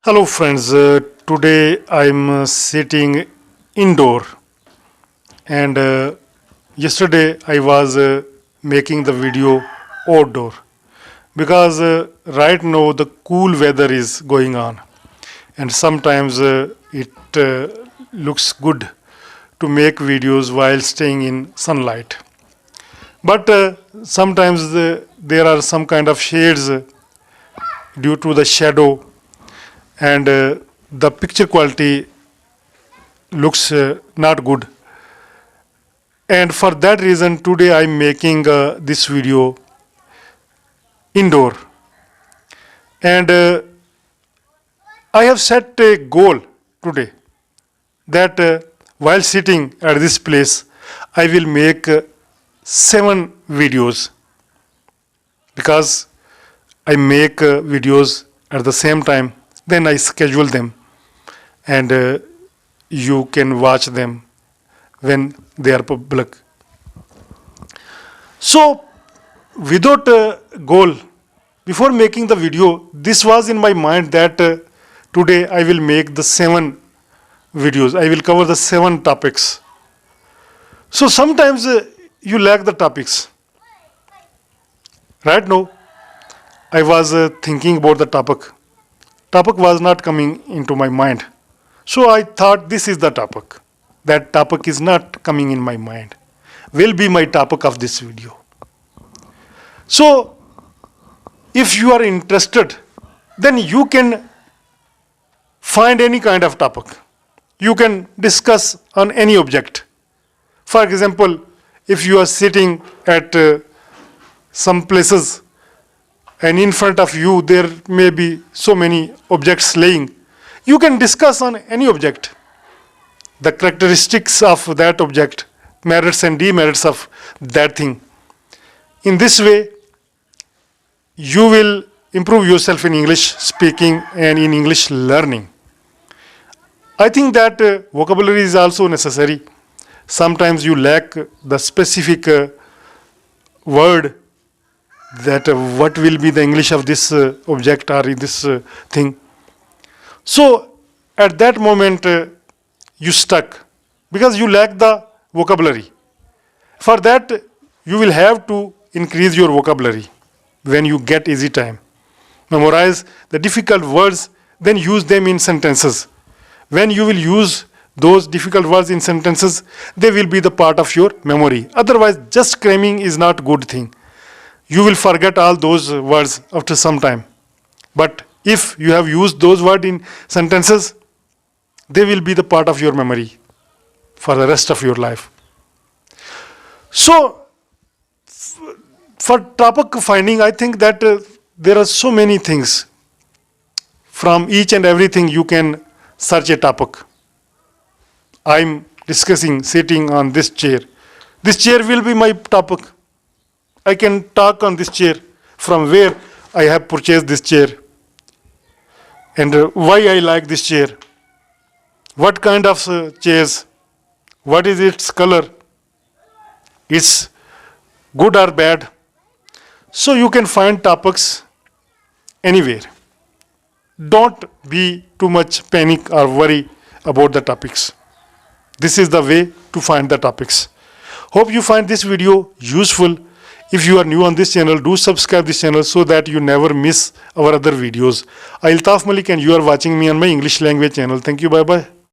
Hello friends, today I'm sitting indoor and yesterday I was making the video outdoor because right now the cool weather is going on and sometimes it looks good to make videos while staying in sunlight. But sometimes there are some kind of shades due to the shadow and the picture quality looks not good, and for that reason today I'm making this video indoor. And I have set a goal today that while sitting at this place I will make 7 videos, because I make videos at the same time, then I schedule them and you can watch them when they are public. So, without a goal, before making the video, this was in my mind that today I will make the 7 videos. I will cover the 7 topics. So, sometimes you lack the topics. Right now, I was thinking about the topic. Topic was not coming into my mind. So I thought this is the topic. That topic is not coming in my mind. Will be my topic of this video. So if you are interested, then you can find any kind of topic. You can discuss on any object. For example, if you are sitting at some places and in front of you there may be so many objects laying, you can discuss on any object, the characteristics of that object, merits and demerits of that thing. In this way, you will improve yourself in English speaking and in English learning. I think that vocabulary is also necessary. Sometimes you lack the specific word, that what will be the English of this object or this thing. So at that moment you stuck because you lack the vocabulary. For that you will have to increase your vocabulary when you get easy time. Memorize the difficult words, then use them in sentences. When you will use those difficult words in sentences, they will be the part of your memory. Otherwise, just cramming is not a good thing. You will forget all those words after some time. But if you have used those words in sentences, they will be the part of your memory for the rest of your life. So, for topic finding, I think that there are so many things. From each and everything you can search a topic. I'm discussing sitting on this chair. This chair will be my topic. I can talk on this chair, from where I have purchased this chair and why I like this chair, what kind of chairs, what is its color, is good or bad. So you can find topics anywhere. Don't be too much panic or worry about the topics. This is the way to find the topics. Hope you find this video useful. If you are new on this channel, do subscribe this channel so that you never miss our other videos. Altaf Malik and you are watching me on my English language channel. Thank you. Bye bye.